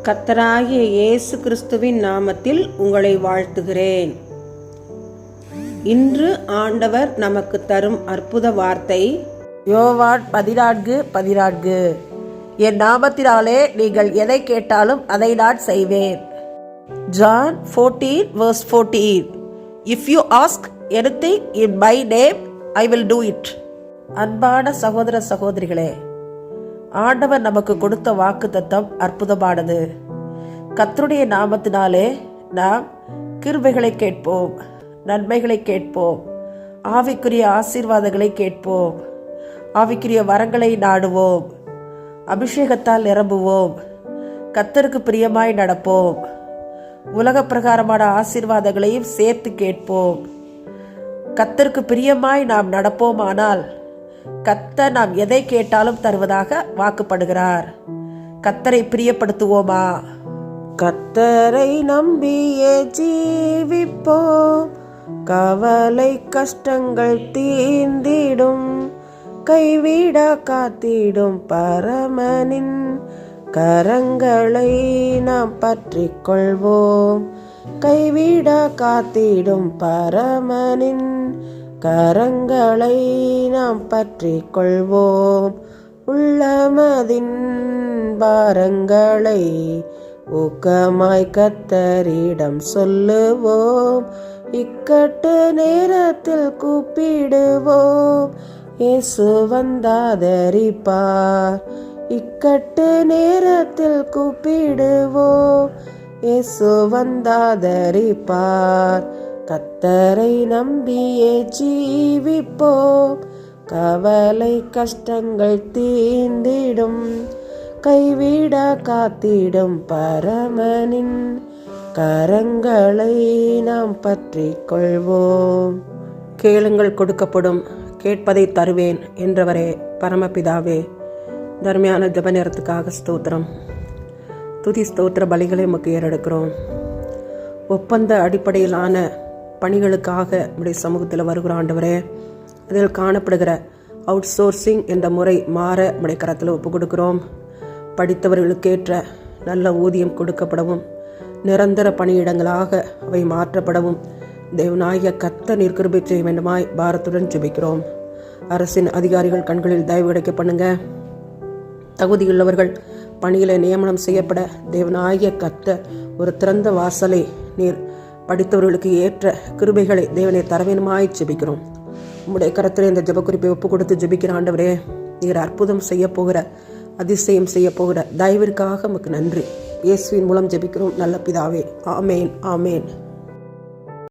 கர்த்தராகிய இயேசு கிறிஸ்துவின் நாமத்தில் உங்களை வாழ்த்துகிறேன். இன்று ஆண்டவர் நமக்கு தரும் அற்புத வார்த்தை யோவான் 14:14. என் நாமத்தினாலே நீங்கள் எதை கேட்டாலும் அதை நான் செய்வேன். John 14:14. If you ask anything in my name, I will do it. அன்பான சகோதர சகோதரிகளே, ஆண்டவர் நமக்கு கொடுத்த வாக்குத்தத்தம் அற்புதமானது. கர்த்தருடைய நாமத்தினாலே நாம் கிருபைகளை கேட்போம், நன்மைகளை கேட்போம், ஆவிக்குரிய ஆசீர்வாதங்களை கேட்போம், ஆவிக்குரிய வரங்களை நாடுவோம், அபிஷேகத்தால் நிரம்புவோம், கர்த்தருக்கு பிரியமாய் நடப்போம், உலக பிரகாரமான ஆசீர்வாதங்களையும் சேர்த்து கேட்போம். கர்த்தருக்கு பிரியமாய் நாம் நடப்போமானால் கர்த்தர் நாம் எதை கேட்டாலும் தருவதாக வாக்குப்படுகிறார். கர்த்தரை பிரியப்படுத்துவோமா? கர்த்தரை நம்பியே ஜீவிப்போம், கவலை கஷ்டங்கள் தீர்ந்திடும், கைவிட காத்திடும் பரமனின் கரங்களை நாம் பற்றி கொள்வோம். கைவிட காத்திடும் பரமனின் கரங்களை நாம் பற்றி கொள்வோம். உள்ளமதின் பாரங்களை ஊக்கமாய் கர்த்தரிடம் சொல்லுவோம். இக்கட்டு நேரத்தில் கூப்பிடுவோம், இயேசு வந்தாதரிப்பார். இக்கட்டு நேரத்தில் கூப்பிடுவோம், இயேசு வந்தாதரிப்பார். கர்த்தரை நம்பியே ஜீவிப்போம், கவலை கஷ்டங்கள் தீர்ந்திடும், கைவிட காத்திடும் பரமனின் கரங்களை நாம் பற்றி கொள்வோம். கேளுங்கள் கொடுக்கப்படும், கேட்பதை தருவேன் என்றவரே பரமபிதாவே, தர்மையான ஜெப நேரத்துக்காக ஸ்தோத்திரம். துதி ஸ்தோத்திர பலிகளை உமக்கு ஏறெடுக்கிறோம். ஒப்பந்த அடிப்படையிலான பணிகளுக்காக நம்முடைய சமூகத்தில் வருகிற ஆண்டவரே, அதில் காணப்படுகிற அவுட் சோர்சிங் என்ற முறை மாற நம்முடைய கரத்தில் ஒப்பு கொடுக்கிறோம். படித்தவர்களுக்கேற்ற நல்ல ஊதியம் கொடுக்கப்படவும், நிரந்தர பணியிடங்களாக அவை மாற்றப்படவும் தேவனாகிய கர்த்தர் நீர் கிருபை செய்ய வேண்டுமாய் பாரத்துடன் ஜெபிக்கிறோம். அரசின் அதிகாரிகள் கண்களில் தயவு கிடைக்க பண்ணுங்க. தகுதியுள்ளவர்கள் பணியில நியமனம் செய்யப்பட தேவனாகிய கர்த்தர் ஒரு திறந்த வாசலை நீர் படித்தவர்களுக்கு ஏற்ற கிருபைகளை தேவனை தரவேணுமாய் ஜெபிக்கிறோம். உம்முடைய கரத்தில் இந்த ஜெப குறிப்பை ஒப்பு கொடுத்து ஜெபிக்கிற ஆண்டவரே, நீர் அற்புதம் செய்ய போகிற, அதிசயம் செய்ய போகிற தயவிற்காக உமக்கு நன்றி. இயேசுவின் மூலம் ஜெபிக்கிறோம் நல்ல பிதாவே. ஆமேன், ஆமேன்.